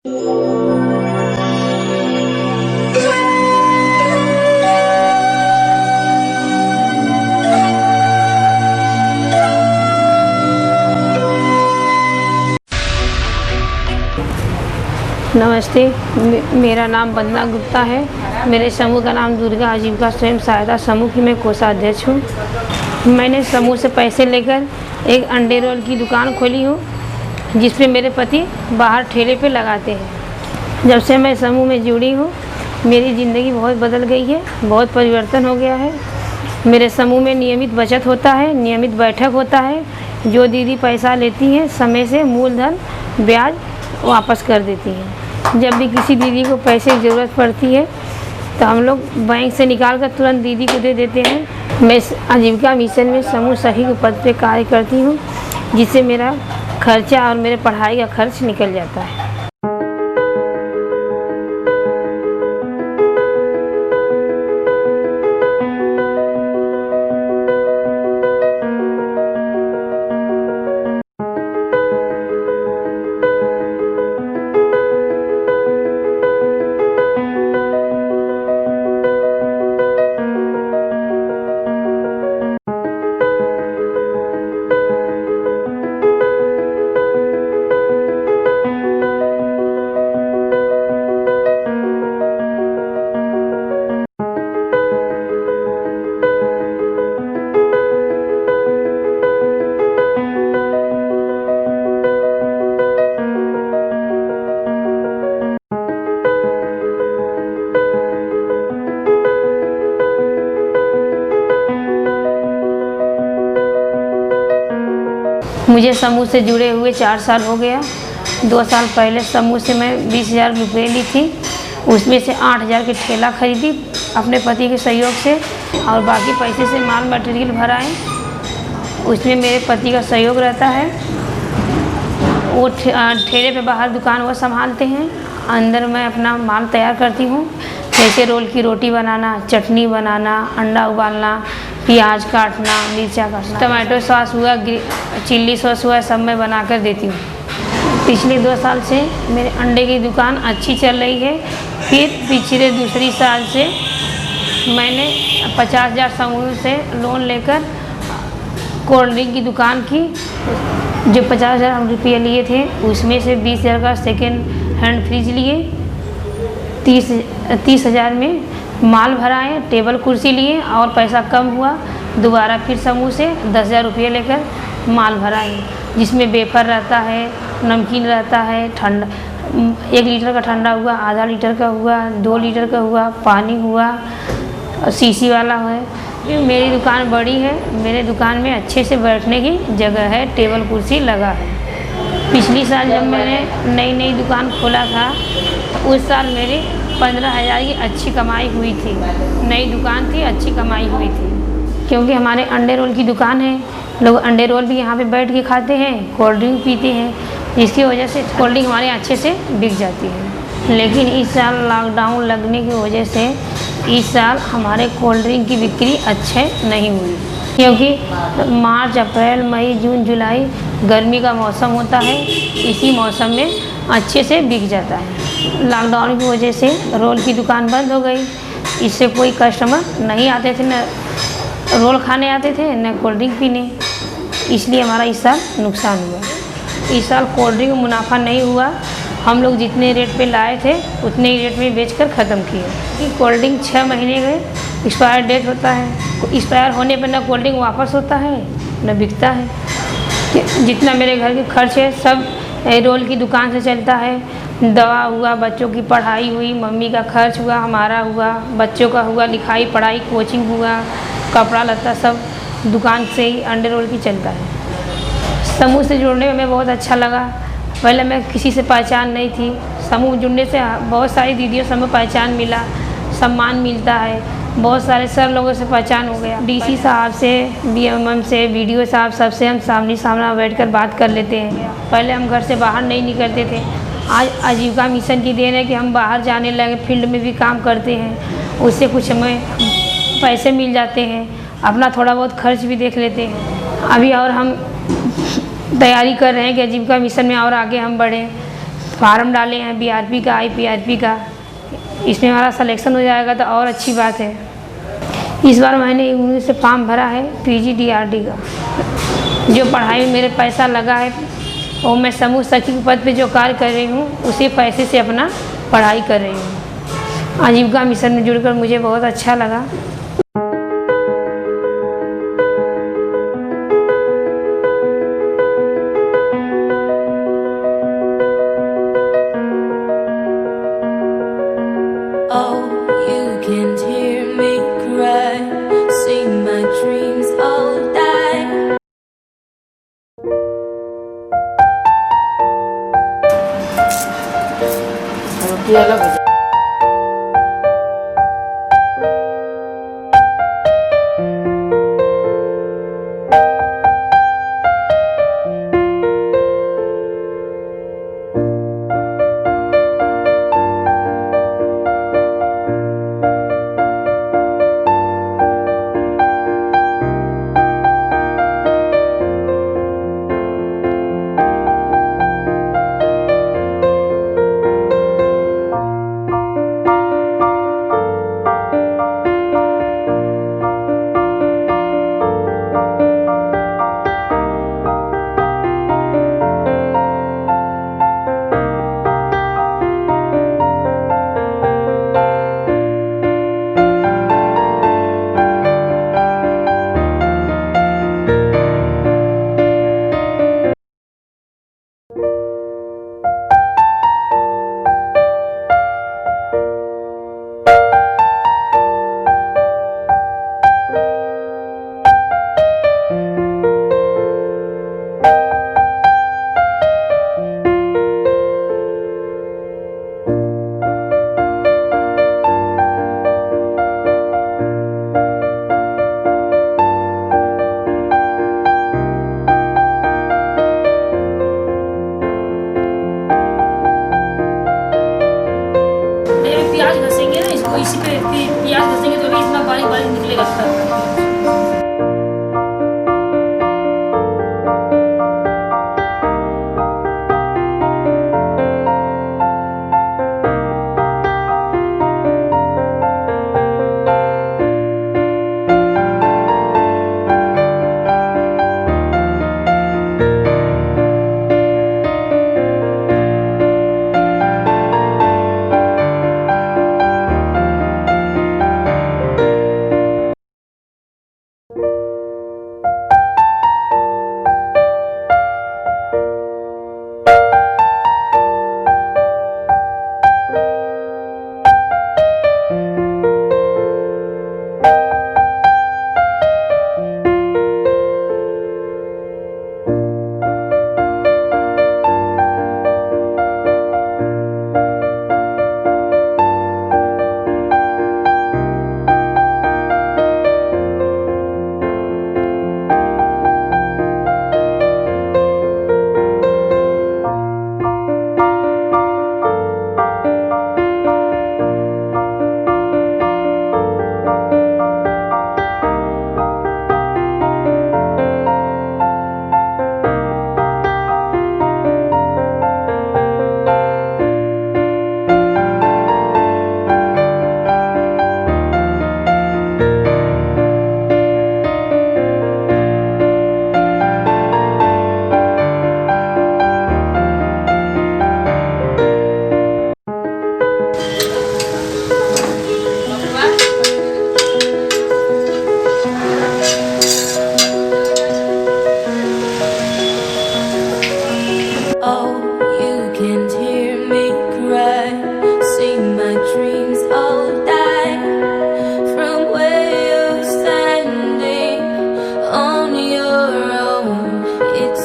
नमस्ते, मेरा नाम वंदना गुप्ता है। मेरे समूह का नाम दुर्गा आजीविका स्वयं सहायता समूह की मैं कोषाध्यक्ष हूँ। मैंने समूह से पैसे लेकर एक अंडे रोल की दुकान खोली हूँ, जिसपे मेरे पति बाहर ठेले पे लगाते हैं। जब से मैं समूह में जुड़ी हूँ, मेरी ज़िंदगी बहुत बदल गई है, बहुत परिवर्तन हो गया है। मेरे समूह में नियमित बचत होता है, नियमित बैठक होता है। जो दीदी पैसा लेती हैं, समय से मूलधन ब्याज वापस कर देती हैं। जब भी किसी दीदी को पैसे की ज़रूरत पड़ती है तो हम लोग बैंक से निकाल कर तुरंत दीदी को दे देते हैं। मैं आजीविका मिशन में समूह सखी के पद पे कार्य करती हूँ, जिससे मेरा खर्चा और मेरे पढ़ाई का खर्च निकल जाता है। मुझे समूह से जुड़े हुए 4 साल हो गया। 2 साल पहले समूह से मैं 20,000 रुपये ली थी। उसमें से 8,000 की ठेला खरीदी अपने पति के सहयोग से, और बाकी पैसे से माल मटेरियल भराए। उसमें मेरे पति का सहयोग रहता है। वो ठेले पे बाहर दुकान वो संभालते हैं, अंदर मैं अपना माल तैयार करती हूँ। जैसे रोल की रोटी बनाना, चटनी बनाना, अंडा उबालना, प्याज काटना, मिर्चा काटना, टमाटो सॉस हुआ, चिल्ली सॉस हुआ, सब मैं बना कर देती हूँ। पिछले 2 साल से मेरे अंडे की दुकान अच्छी चल रही है। फिर पिछले दूसरी साल से मैंने 50,000 समूह से लोन लेकर कोल्ड ड्रिंक की दुकान की। जो 50,000 रुपये लिए थे, उसमें से 20,000 का सेकेंड हैंड फ्रिज लिए। 30,000 में माल भराए, टेबल कुर्सी लिए, और पैसा कम हुआ, दोबारा फिर समूह से 10,000 रुपये लेकर माल भराए, जिसमें वेफर रहता है, नमकीन रहता है, ठंडा 1 लीटर का ठंडा हुआ, आधा लीटर का हुआ, 2 लीटर का हुआ, पानी हुआ, शीशी वाला है। मेरी दुकान बड़ी है। मेरे दुकान में अच्छे से बैठने की जगह है, टेबल कुर्सी लगा है। पिछली साल जब मैंने नई दुकान खोला था, उस साल मेरी 15,000 की अच्छी कमाई हुई थी। नई दुकान थी, अच्छी कमाई हुई थी, क्योंकि हमारे अंडे रोल की दुकान है। लोग अंडे रोल भी यहाँ पे बैठ के खाते हैं, कोल्ड ड्रिंक पीते हैं, जिसकी वजह से कोल्ड ड्रिंक हमारे अच्छे से बिक जाती है। लेकिन इस साल लॉकडाउन लगने की वजह से इस साल हमारे कोल्ड ड्रिंक की बिक्री अच्छे नहीं हुई, क्योंकि मार्च, अप्रैल, मई, जून, जुलाई गर्मी का मौसम होता है। इसी मौसम में अच्छे से बिक जाता है। लॉकडाउन की वजह से रोल की दुकान बंद हो गई। इससे कोई कस्टमर नहीं आते थे, न रोल खाने आते थे, न कोल्ड ड्रिंक पीने। इसलिए हमारा इस साल नुकसान हुआ। इस साल कोल्ड ड्रिंक में मुनाफा नहीं हुआ। हम लोग जितने रेट पे लाए थे, उतने ही रेट में बेचकर ख़त्म किए। कि कोल्ड ड्रिंक 6 महीने गए, एक्सपायर डेट होता है। एक्सपायर होने पर न कोल्ड ड्रिंक वापस होता है, न बिकता है। जितना मेरे घर के खर्च है, सब रोल की दुकान से चलता है। दवा हुआ, बच्चों की पढ़ाई हुई, मम्मी का खर्च हुआ, हमारा हुआ, बच्चों का हुआ, लिखाई पढ़ाई, कोचिंग हुआ, कपड़ा लत्ता सब दुकान से ही अंडे रोल की चलता है। समूह से जुड़ने में हमें बहुत अच्छा लगा। पहले मैं किसी से पहचान नहीं थी। समूह जुड़ने से बहुत सारी दीदियों से हमें पहचान मिला, सम्मान मिलता है। बहुत सारे सर लोगों से पहचान हो गया। डीसी साहब से, बीएमएम से, वीडियो साहब, सबसे हम सामने सामना बैठकर बात कर लेते हैं। पहले हम घर से बाहर नहीं निकलते थे। आज आजीविका मिशन की देन है कि हम बाहर जाने लगे, फील्ड में भी काम करते हैं। उससे कुछ हमें पैसे मिल जाते हैं, अपना थोड़ा बहुत खर्च भी देख लेते हैं। अभी और हम तैयारी कर रहे हैं कि आजीविका मिशन में और आगे हम बढ़ें। फार्म डाले हैं बीआरपी का, आईपीआरपी का। इसमें हमारा सिलेक्शन हो जाएगा तो और अच्छी बात है। इस बार मैंने उन्हीं से फॉर्म भरा है पीजीडीआरडी का। जो पढ़ाई में मेरे पैसा लगा है और मैं समूह सखी के पद पे जो कार्य कर रही हूँ उसी पैसे से अपना पढ़ाई कर रही हूँ। आजीविका मिशन में जुड़कर मुझे बहुत अच्छा लगा। Oh, you can't hear me cry, see my dreams all die. रोटी अलग हो जाए। प्याज घसेंगे ना इसको, इसी पे प्याज घसेंगे तो भी इतना बारीक बारीक निकलेगा।